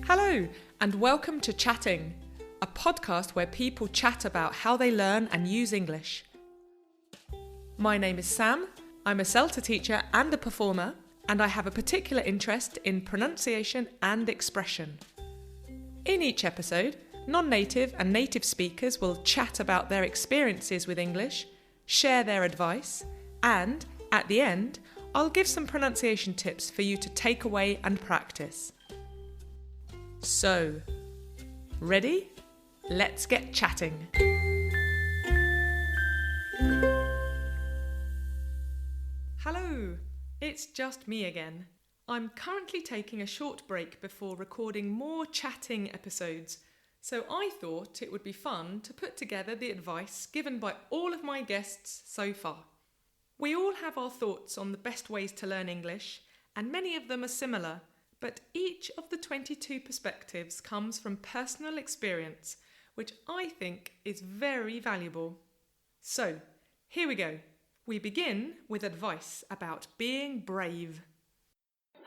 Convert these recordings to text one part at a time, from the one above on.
Hello, and welcome to Chatting, a podcast where people chat about how they learn and use English. My name is Sam, I'm a CELTA teacher and a performer, and I have a particular interest in pronunciation and expression. In each episode, non-native and native speakers will chat about their experiences with English, share their advice, and, at the end, I'll give some pronunciation tips for you to take away and practice. So, ready? Let's get chatting. Hello, it's just me again. I'm currently taking a short break before recording more chatting episodes, so I thought it would be fun to put together the advice given by all of my guests so far. We all have our thoughts on the best ways to learn English, and many of them are similar, but each of the 22 perspectives comes from personal experience, which I think is very valuable. So, here we go. We begin with advice about being brave.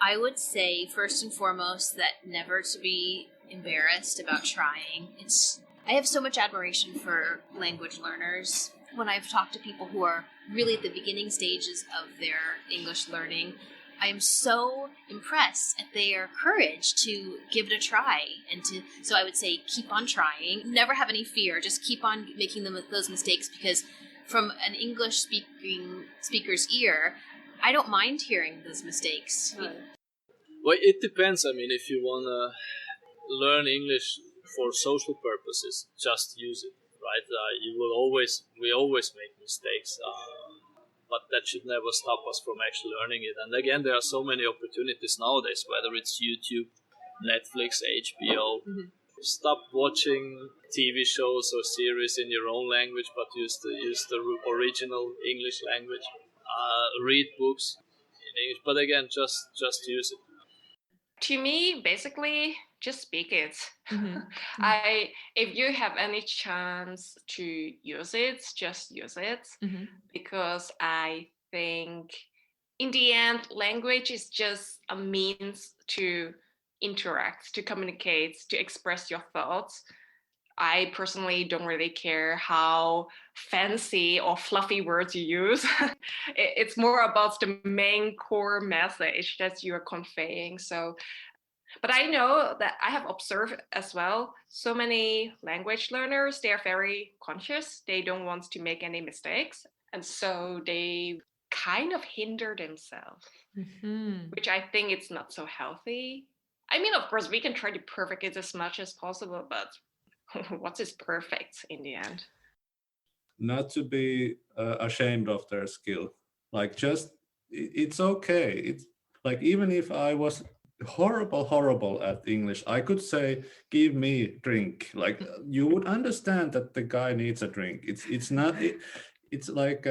I would say, first and foremost, that never to be embarrassed about trying. I have so much admiration for language learners. When I've talked to people who are really at the beginning stages of their English learning, I am so impressed at their courage to give it a try. So I would say keep on trying. Never have any fear. Just keep on making those mistakes, because from an English speaker's ear, I don't mind hearing those mistakes. Well, it depends. I mean, if you want to learn English for social purposes, just use it, right? We always make mistakes. But that should never stop us from actually learning it. And again, there are so many opportunities nowadays, whether it's YouTube, Netflix, HBO. Mm-hmm. Stop watching TV shows or series in your own language, but use the original English language. Read books in English, but again, just use it. To me, basically, just speak it. Mm-hmm. If you have any chance to use it, just use it. Mm-hmm. Because I think in the end, language is just a means to interact, to communicate, to express your thoughts. I personally don't really care how fancy or fluffy words you use. It's more about the main core message that you're conveying. But I know that I have observed as well, so many language learners, they are very conscious. They don't want to make any mistakes. And so they kind of hinder themselves, which I think it's not so healthy. I mean, of course, we can try to perfect it as much as possible, but what is perfect in the end? Not to be ashamed of their skill. It's okay. It's like, even if I was horrible at English, I could say, give me drink. Like, you would understand that the guy needs a drink. It's like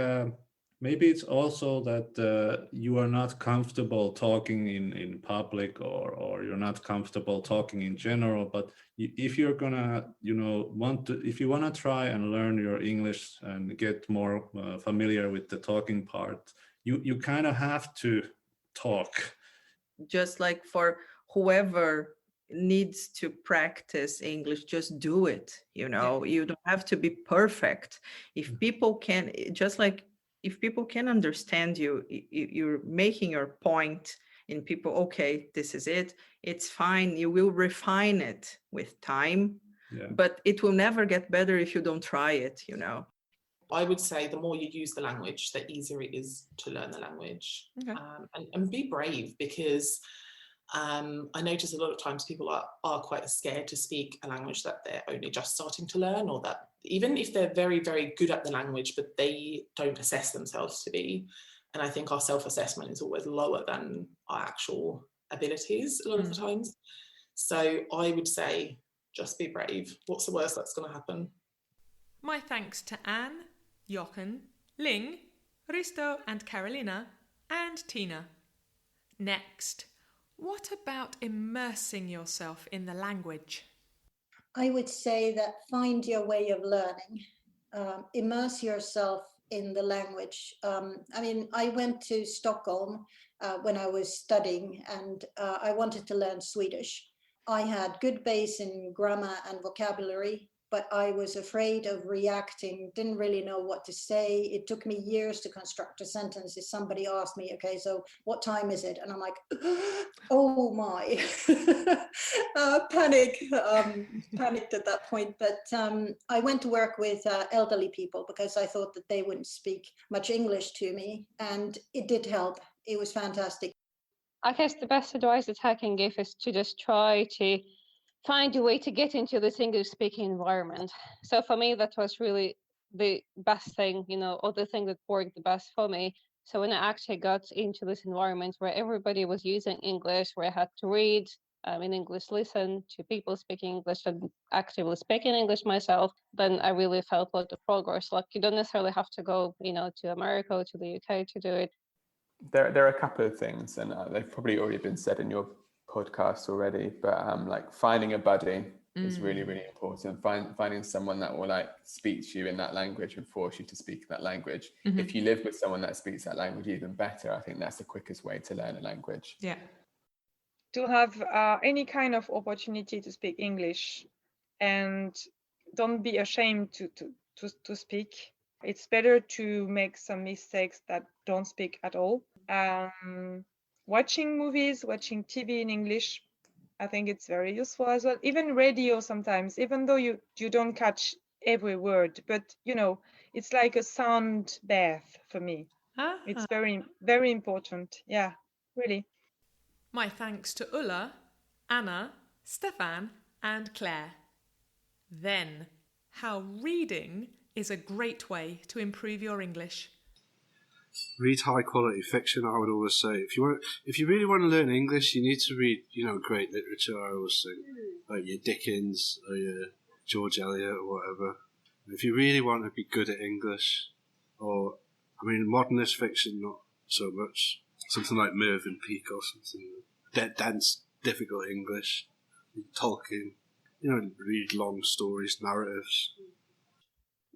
maybe it's also that you are not comfortable talking in public, or you're not comfortable talking in general. But if you're gonna if you want to try and learn your English and get more familiar with the talking part, you kind of have to talk. Just like for whoever needs to practice English, just do it. You don't have to be perfect. If people can, if people can understand you, you're making your point, and people, okay, this is it, it's fine. You will refine it with time, but it will never get better if you don't try it, I would say the more you use the language, the easier it is to learn the language. Okay. And be brave, because I notice a lot of times people are quite scared to speak a language that they're only just starting to learn, or that even if they're very, very good at the language, but they don't assess themselves to be. And I think our self-assessment is always lower than our actual abilities a lot of the times. So I would say, just be brave. What's the worst that's going to happen? My thanks to Anne, Jochen, Ling, Risto and Carolina, and Tina. Next, what about immersing yourself in the language? I would say that find your way of learning. Immerse yourself in the language. I went to Stockholm when I was studying, and I wanted to learn Swedish. I had good base in grammar and vocabulary, but I was afraid of reacting, didn't really know what to say. It took me years to construct a sentence. If somebody asked me, okay, so what time is it? And I'm like, oh my, panicked at that point. But I went to work with elderly people because I thought that they wouldn't speak much English to me. And it did help. It was fantastic. I guess the best advice that I can give is to just try to find a way to get into this English-speaking environment. So for me, that was really the best thing, or the thing that worked the best for me. So when I actually got into this environment where everybody was using English, where I had to read in English, listen to people speaking English and actively speaking English myself, then I really felt a lot of progress. Like you don't necessarily have to go, to America or to the UK to do it. There are a couple of things, and they've probably already been said in your podcast already, but like finding a buddy is really, really important. Finding someone that will like speak to you in that language and force you to speak that language. If you live with someone that speaks that language, even better. I think that's the quickest way to learn a language. Yeah. To have any kind of opportunity to speak English, and don't be ashamed to speak. It's better to make some mistakes that don't speak at all. Watching movies, watching TV in English, I think it's very useful as well. Even radio sometimes, even though you don't catch every word, but it's like a sound bath for me. It's very, very important. Yeah, really. My thanks to Ulla, Anna, Stefan, and Claire. Then, how reading is a great way to improve your English. Read high quality fiction, I would always say. If you really want to learn English, you need to read, great literature, I always say. Like your Dickens or your George Eliot or whatever. If you really want to be good at English, modernist fiction, not so much. Something like Mervyn Peake or something. Dense, difficult English. Tolkien. Read long stories, narratives.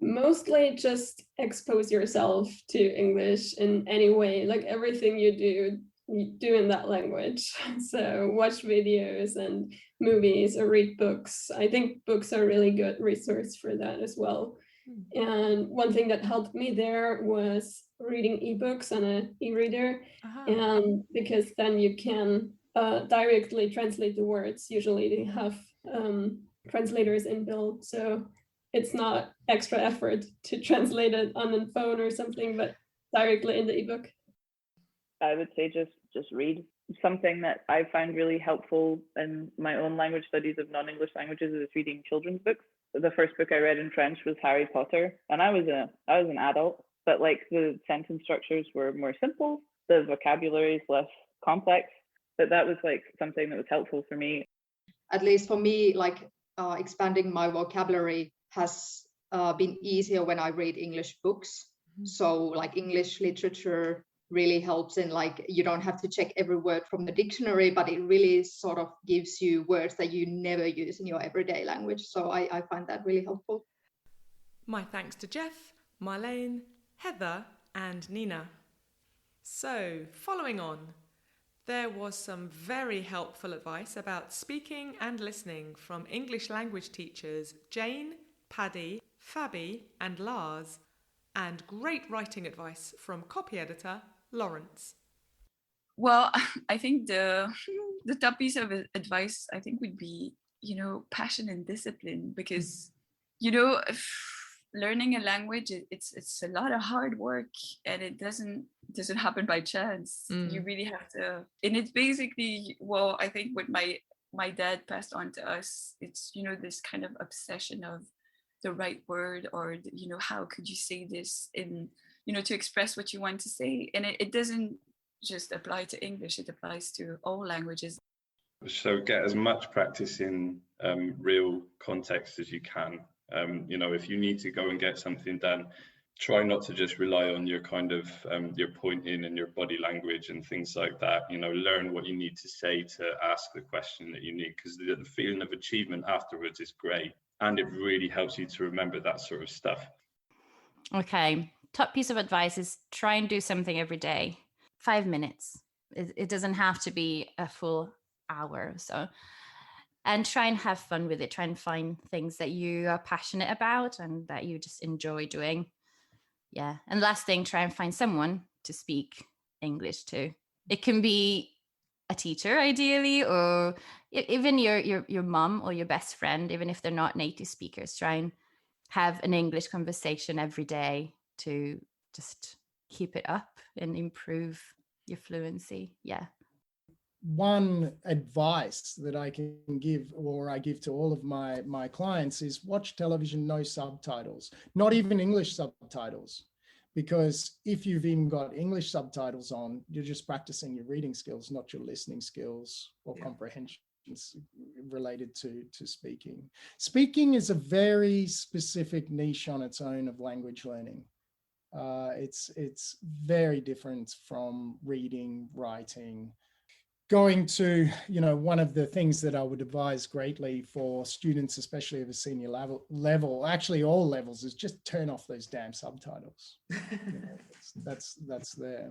Mostly just expose yourself to English in any way, like everything you do in that language. So watch videos and movies or read books. I think books are a really good resource for that as well. And one thing that helped me there was reading ebooks on an e-reader. And because then you can directly translate the words. Usually they have translators inbuilt, so it's not extra effort to translate it on a phone or something, but directly in the ebook. I would say just read. Something that I found really helpful in my own language studies of non-English languages is reading children's books. The first book I read in French was Harry Potter, and I was an adult, but like the sentence structures were more simple, the vocabulary is less complex, but that was like something that was helpful for me. At least for me, like expanding my vocabulary has been easier when I read English books. So like English literature really helps in like, you don't have to check every word from the dictionary, but it really sort of gives you words that you never use in your everyday language. So I find that really helpful. My thanks to Jeff, Marlene, Heather, and Nina. So, following on, there was some very helpful advice about speaking and listening from English language teachers Jane, Paddy, Fabi, and Lars, and great writing advice from copy editor Lawrence. Well, I think the top piece of advice I think would be, passion and discipline, because, learning a language, it's a lot of hard work, and it doesn't happen by chance. You really have to, and it's basically, well, I think what my dad passed on to us, it's, this kind of obsession of the right word, or, how could you say this in, to express what you want to say. And it doesn't just apply to English, it applies to all languages. So get as much practice in real context as you can. If you need to go and get something done, try not to just rely on your kind of your pointing and your body language and things like that. Learn what you need to say to ask the question that you need, because the feeling of achievement afterwards is great, and it really helps you to remember that sort of stuff. Okay, top piece of advice is try and do something every day. 5 minutes. It doesn't have to be a full hour. So and try and have fun with it. Try and find things that you are passionate about and that you just enjoy doing. Yeah. And last thing, try and find someone to speak English to. It can be a teacher, ideally, or even your mom or your best friend, even if they're not native speakers. Try and have an English conversation every day to just keep it up and improve your fluency. Yeah. One advice that I can give, or I give to all of my clients, is watch television, no subtitles, not even English subtitles. Because if you've even got English subtitles on, you're just practicing your reading skills, not your listening skills or comprehensions related to speaking. Speaking is a very specific niche on its own of language learning. It's very different from reading, writing. Going to, one of the things that I would advise greatly for students, especially of a senior level, actually all levels, is just turn off those damn subtitles. That's there.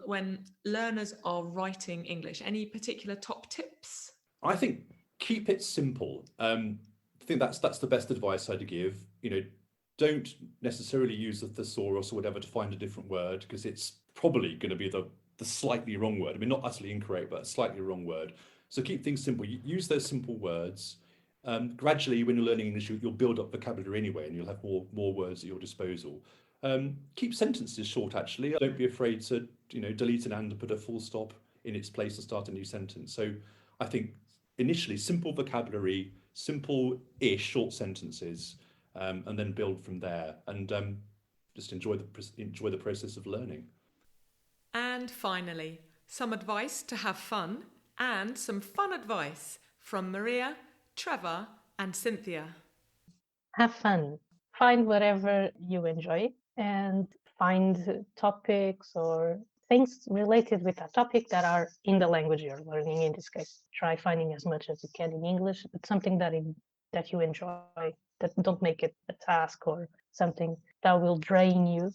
When learners are writing English, any particular top tips? I think keep it simple. I think that's the best advice I'd give. Don't necessarily use the thesaurus or whatever to find a different word, because it's probably going to be the slightly wrong word. I mean, not utterly incorrect, but a slightly wrong word. So keep things simple. You use those simple words. Gradually, when you're learning English, you'll build up vocabulary anyway, and you'll have more words at your disposal. Keep sentences short, actually. Don't be afraid to, delete an and put a full stop in its place to start a new sentence. So I think initially simple vocabulary, simple-ish short sentences, and then build from there, and just enjoy the process of learning. And finally, some advice to have fun, and some fun advice from Maria, Trevor, and Cynthia. Have fun. Find whatever you enjoy and find topics or things related with that topic that are in the language you're learning. In this case, try finding as much as you can in English, but something that you enjoy, that don't make it a task or something that will drain you.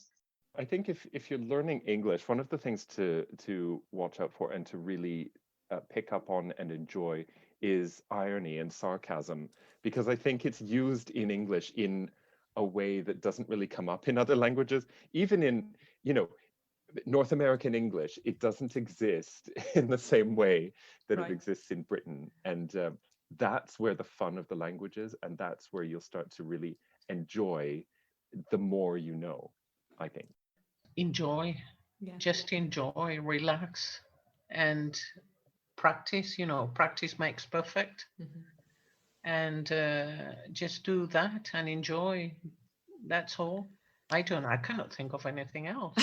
I think if you're learning English, one of the things to watch out for and to really pick up on and enjoy is irony and sarcasm, because I think it's used in English in a way that doesn't really come up in other languages. Even in, North American English, it doesn't exist in the same way that it exists in Britain. And that's where the fun of the language is, and that's where you'll start to really enjoy the more you know, I think. Enjoy, just enjoy, relax, and practice. Practice makes perfect. And just do that and enjoy. That's all. I cannot think of anything else.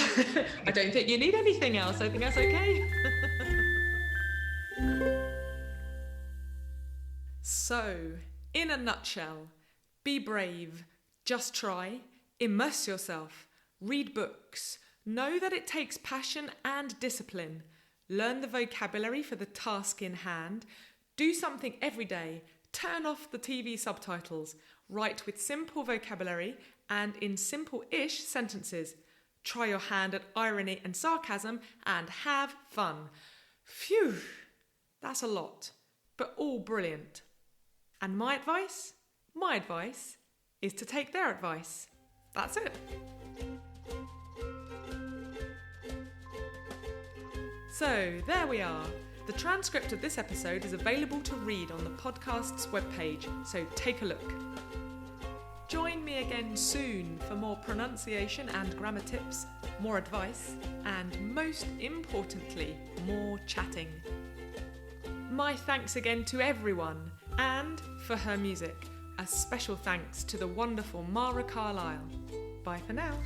I don't think you need anything else. I think that's okay. So, in a nutshell, be brave, just try, immerse yourself, read books, know that it takes passion and discipline, learn the vocabulary for the task in hand, do something every day, turn off the TV subtitles, write with simple vocabulary and in simple-ish sentences, try your hand at irony and sarcasm, and have fun. Phew, that's a lot, but all brilliant. And my advice is to take their advice. That's it. So, there we are. The transcript of this episode is available to read on the podcast's webpage, so take a look. Join me again soon for more pronunciation and grammar tips, more advice, and most importantly, more chatting. My thanks again to everyone, and for her music, a special thanks to the wonderful Mara Carlisle. Bye for now.